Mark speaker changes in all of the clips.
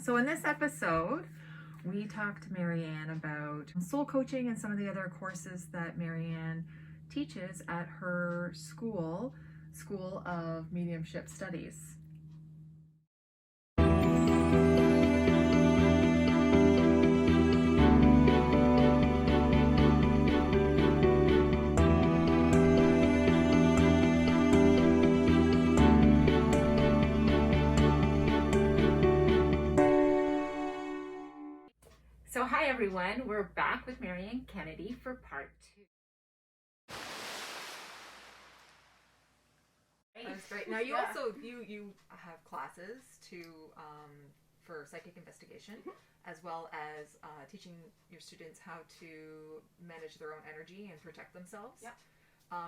Speaker 1: So in this episode, we talked to Marianne about soul coaching and some of the other courses that Marianne teaches at her School of Mediumship Studies. So hi everyone, we're back with Marianne Kennedy for part 2. That's great. Now you also you have classes for psychic investigation, as well as teaching your students how to manage their own energy and protect themselves.
Speaker 2: Yeah.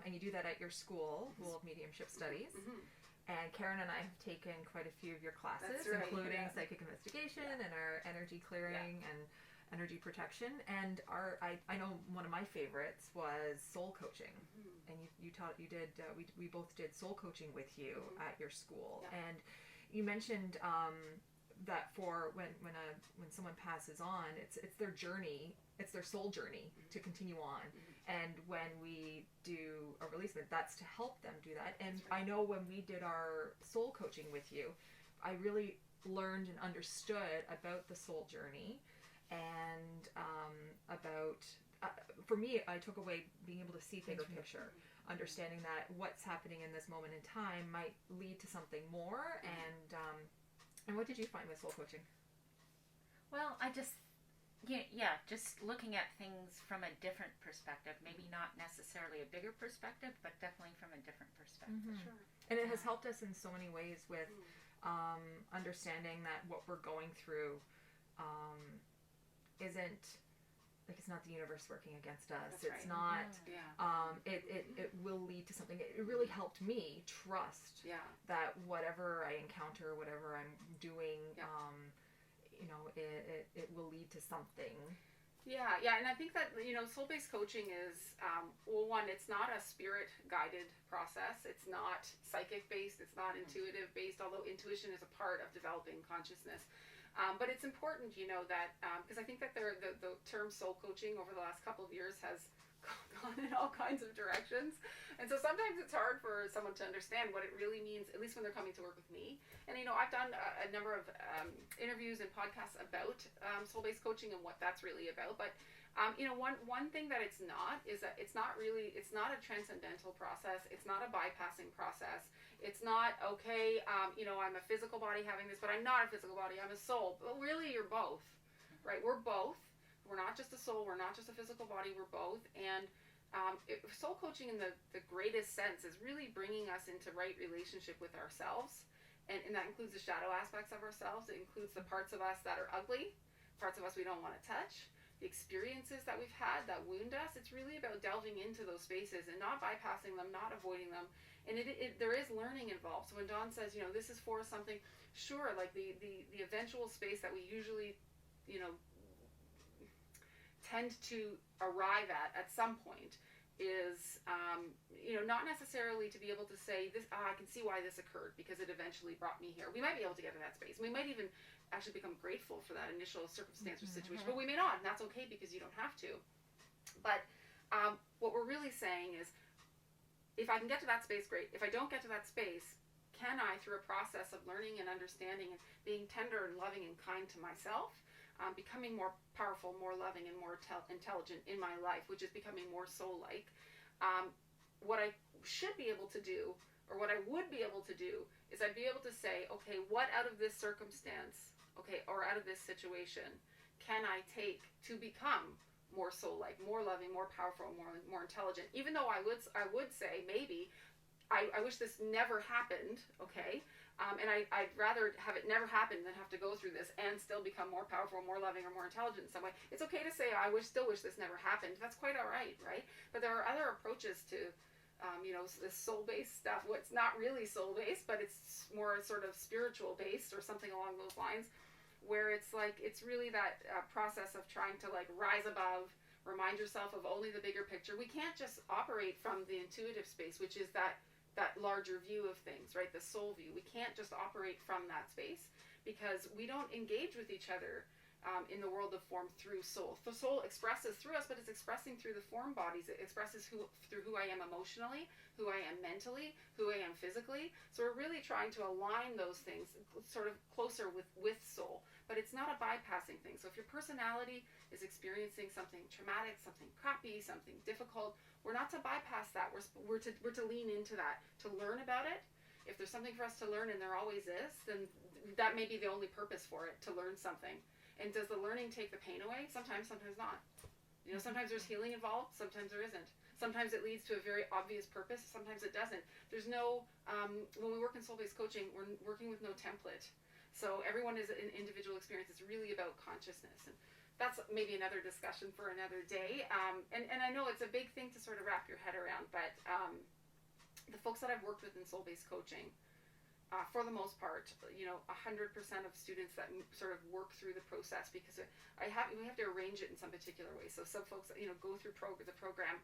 Speaker 1: And you do that at your School of Mediumship Studies.
Speaker 2: Mm-hmm.
Speaker 1: And Caron and I have taken quite a few of your classes,
Speaker 2: right,
Speaker 1: including psychic investigation and our energy clearing and energy protection. And I know one of my favorites was soul coaching. Mm-hmm. And we both did soul coaching with you at your school. Yeah. And you mentioned that for when someone passes on, it's their journey, it's their soul journey to continue on. And when we do a releasement, that's to help them do that. And I know when we did our soul coaching with you, I really learned and understood about the soul journey and about, for me, I took away being able to see bigger picture, understanding that what's happening in this moment in time might lead to something more. And what did you find with soul coaching?
Speaker 3: Well, just looking at things from a different perspective, maybe not necessarily a bigger perspective, but definitely from a different perspective.
Speaker 2: Mm-hmm. Sure.
Speaker 1: And it has helped us in so many ways with understanding that what we're going through isn't like, it's not the universe working against us.
Speaker 2: That's
Speaker 1: it's
Speaker 2: right.
Speaker 1: not it will lead to something. It really helped me trust that whatever I encounter, whatever I'm doing, it will lead to something.
Speaker 2: Yeah, and I think that, soul-based coaching is, one, it's not a spirit-guided process. It's not psychic-based. It's not intuitive-based, although intuition is a part of developing consciousness. But it's important, that, because I think that the term soul coaching over the last couple of years has gone in all kinds of directions. And so sometimes it's hard for someone to understand what it really means, at least when they're coming to work with me. And, I've done a number of interviews and podcasts about soul-based coaching and what that's really about. But, one thing that it's not is that it's not a transcendental process. It's not a bypassing process. It's not, okay, I'm a physical body having this, but I'm not a physical body. I'm a soul. But really, you're both, right? We're both. We're not just a soul. We're not just a physical body. We're both. And soul coaching in the greatest sense is really bringing us into right relationship with ourselves. And that includes the shadow aspects of ourselves. It includes the parts of us that are ugly, parts of us we don't want to touch, the experiences that we've had that wound us. It's really about delving into those spaces and not bypassing them, not avoiding them. And there is learning involved. So when Dawn says, this is for something, sure, like the eventual space that we usually, tend to arrive at some point is, not necessarily to be able to say this, I can see why this occurred because it eventually brought me here. We might be able to get to that space. We might even actually become grateful for that initial circumstance or situation, but we may not, and that's okay because you don't have to. But what we're really saying is, if I can get to that space, great. If I don't get to that space, can I, through a process of learning and understanding and being tender and loving and kind to myself, becoming more powerful, more loving, and more intelligent in my life, which is becoming more soul-like. What I should be able to do, or what I would be able to do, is I'd be able to say, okay, what out of this circumstance, or out of this situation, can I take to become more soul-like, more loving, more powerful, more intelligent? Even though I would say, maybe, I wish this never happened, okay? And I'd rather have it never happen than have to go through this and still become more powerful, more loving, or more intelligent in some way. It's okay to say, still wish this never happened. That's quite all right, right? But there are other approaches to, this soul-based stuff. Well, it's not really soul-based, but it's more sort of spiritual-based or something along those lines, where it's really that process of trying to rise above, remind yourself of only the bigger picture. We can't just operate from the intuitive space, which is that larger view of things, right? The soul view. We can't just operate from that space because we don't engage with each other in the world of form through soul. The soul expresses through us, but it's expressing through the form bodies. It expresses through who I am emotionally, who I am mentally, who I am physically. So we're really trying to align those things sort of closer with soul. But it's not a bypassing thing. So if your personality is experiencing something traumatic, something crappy, something difficult, we're not to bypass that. We're to lean into that, to learn about it. If there's something for us to learn, and there always is, then that may be the only purpose for it, to learn something. And does the learning take the pain away? Sometimes, sometimes not. You know, sometimes there's healing involved, sometimes there isn't. Sometimes it leads to a very obvious purpose, sometimes it doesn't. There's no, when we work in soul-based coaching, we're working with no template. So everyone is an individual experience. It's really about consciousness. And that's maybe another discussion for another day. And I know it's a big thing to sort of wrap your head around, but the folks that I've worked with in soul-based coaching, for the most part, 100% of students that sort of work through the process, because we have to arrange it in some particular way. So some folks, go through the program,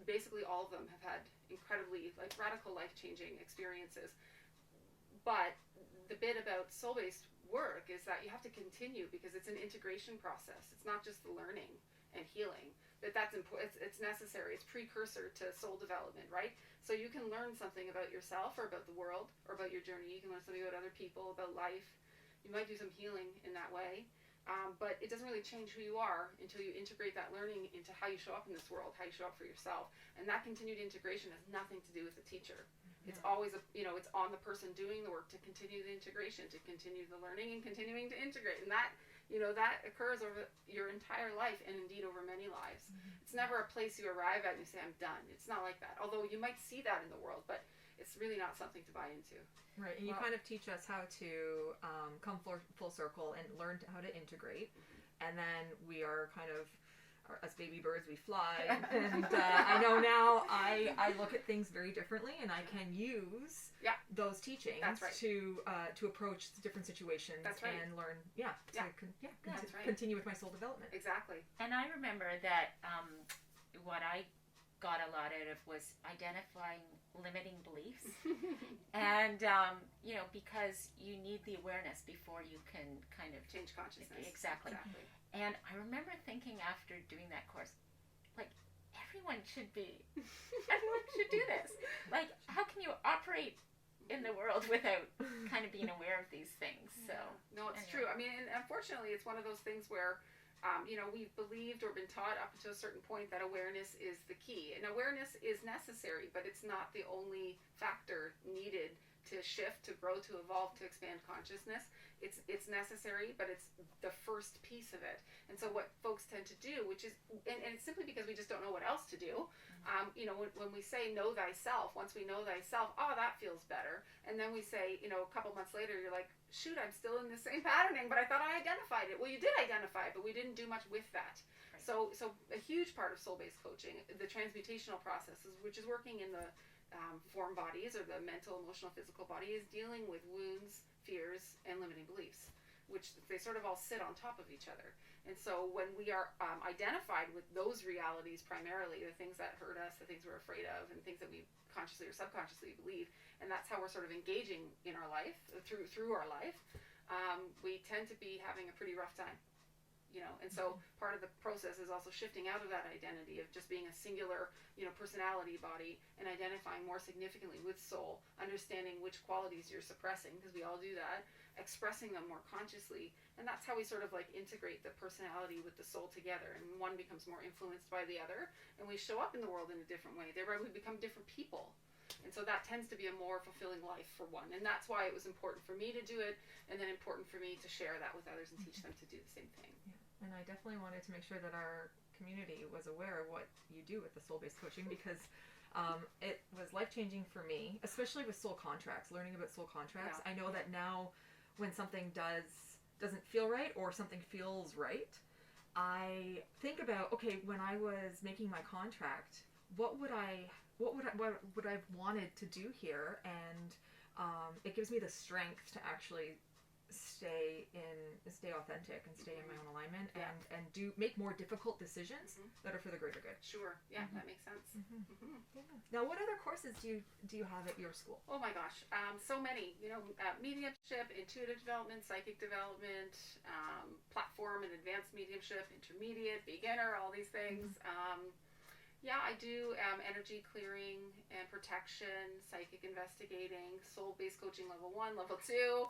Speaker 2: basically all of them have had incredibly radical life-changing experiences. But the bit about soul-based work is that you have to continue, because it's an integration process. It's not just the learning and healing. That's important. It's necessary. It's precursor to soul development, right? So you can learn something about yourself or about the world or about your journey. You can learn something about other people, about life. You might do some healing in that way. But it doesn't really change who you are until you integrate that learning into how you show up in this world, how you show up for yourself. And that continued integration has nothing to do with the teacher. It's always, it's on the person doing the work to continue the integration, to continue the learning and continuing to integrate. And that, that occurs over your entire life, and indeed over many lives. It's never a place you arrive at and you say, I'm done. It's not like that. Although you might see that in the world, but it's really not something to buy into.
Speaker 1: Right, and you kind of teach us how to come full circle and learn how to integrate. And then we are kind of, as baby birds, we fly. And I know now I look at things very differently, and I can use those teachings to approach different situations and learn, continue with my soul development.
Speaker 2: Exactly.
Speaker 3: And I remember that what I got a lot out of was identifying limiting beliefs. And, because you need the awareness before you can kind of
Speaker 2: change consciousness.
Speaker 3: Exactly. And I remember thinking after doing that course, everyone should do this. How can you operate in the world without kind of being aware of these things? So
Speaker 2: no, it's true. I mean, and unfortunately, it's one of those things where we've believed or been taught up to a certain point that awareness is the key. And awareness is necessary, but it's not the only factor needed to shift, to grow, to evolve, to expand consciousness. It's necessary, but it's the first piece of it. And so what folks tend to do, which is, and it's simply because we just don't know what else to do. When we say know thyself, once we know thyself, that feels better. And then we say, a couple months later, you're like, shoot, I'm still in the same patterning, but I thought I identified it. Well, you did identify it, but we didn't do much with that. Right. So a huge part of soul-based coaching, the transmutational process, which is working in the form bodies, or the mental, emotional, physical body, is dealing with wounds, fears, and limiting beliefs, which they sort of all sit on top of each other. And so when we are identified with those realities, primarily the things that hurt us, the things we're afraid of, and things that we consciously or subconsciously believe, and that's how we're sort of engaging in our life, through our life, we tend to be having a pretty rough time. And so part of the process is also shifting out of that identity of just being a singular, personality body, and identifying more significantly with soul, understanding which qualities you're suppressing, because we all do that, expressing them more consciously. And that's how we sort of integrate the personality with the soul together, and one becomes more influenced by the other, and we show up in the world in a different way. Thereby we become different people. And so that tends to be a more fulfilling life for one. And that's why it was important for me to do it, and then important for me to share that with others and teach them to do the same thing.
Speaker 1: Yeah. And I definitely wanted to make sure that our community was aware of what you do with the soul-based coaching, because it was life-changing for me, especially with soul contracts, learning about soul contracts. Yeah. I know that now when something doesn't feel right, or something feels right, I think about, okay, when I was making my contract, what would I have wanted to do here? And it gives me the strength to actually stay authentic and stay in my own alignment and do make more difficult decisions that are for the greater good.
Speaker 2: Sure. Yeah, that makes sense.
Speaker 1: Yeah. Now, what other courses do you have at your school?
Speaker 2: Oh my gosh, so many. Mediumship, intuitive development, psychic development, platform and advanced mediumship, intermediate, beginner, all these things. I do energy clearing and protection, psychic investigating, soul-based coaching level 1, level 2.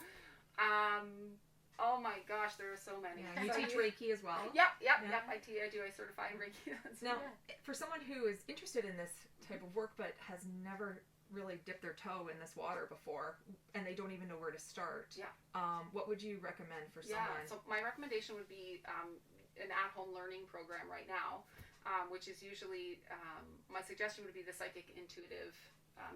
Speaker 2: Oh my gosh, there are so many.
Speaker 1: Yeah, you teach Reiki as well?
Speaker 2: Yep. I do. I certify in Reiki.
Speaker 1: Now, for someone who is interested in this type of work but has never really dipped their toe in this water before and they don't even know where to start, what would you recommend for someone?
Speaker 2: So my recommendation would be an at-home learning program right now, which is usually, my suggestion would be the Psychic Intuitive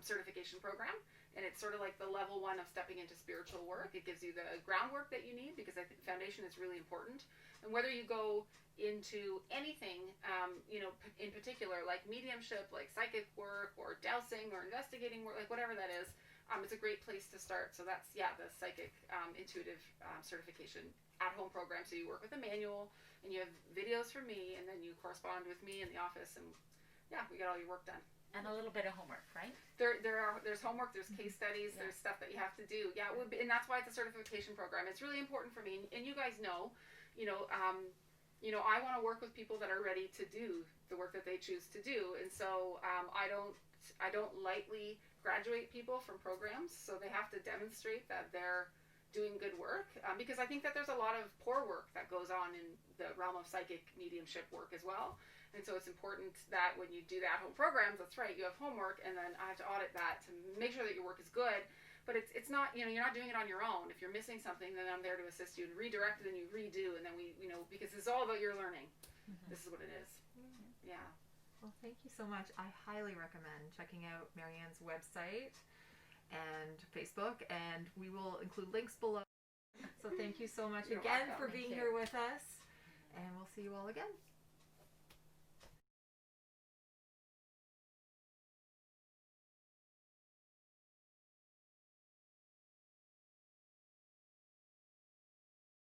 Speaker 2: certification program. And it's sort of like the level 1 of stepping into spiritual work. It gives you the groundwork that you need because I think foundation is really important. And whether you go into anything, in particular, like mediumship, like psychic work or dowsing or investigating work, like whatever that is, it's a great place to start. So that's, the Psychic Intuitive certification at-home program. So you work with a manual and you have videos from me and then you correspond with me in the office and we get all your work done.
Speaker 3: And a little bit of homework, right?
Speaker 2: There's homework, there's case studies, there's stuff that you have to do. Yeah, and that's why it's a certification program. It's really important for me, and you guys know, I want to work with people that are ready to do the work that they choose to do, and so I don't lightly graduate people from programs, so they have to demonstrate that they're doing good work, because I think that there's a lot of poor work that goes on in the realm of psychic mediumship work as well. And so it's important that when you do the at-home programs, that's right, you have homework, and then I have to audit that to make sure that your work is good. But it's not, you're not doing it on your own. If you're missing something, then I'm there to assist you and redirect it, and you redo, and then we, because it's all about your learning. This is what it is. Yeah.
Speaker 1: Well, thank you so much. I highly recommend checking out Marianne's website and Facebook, and we will include links below. So thank you so much again for being here with us, and we'll see you all again.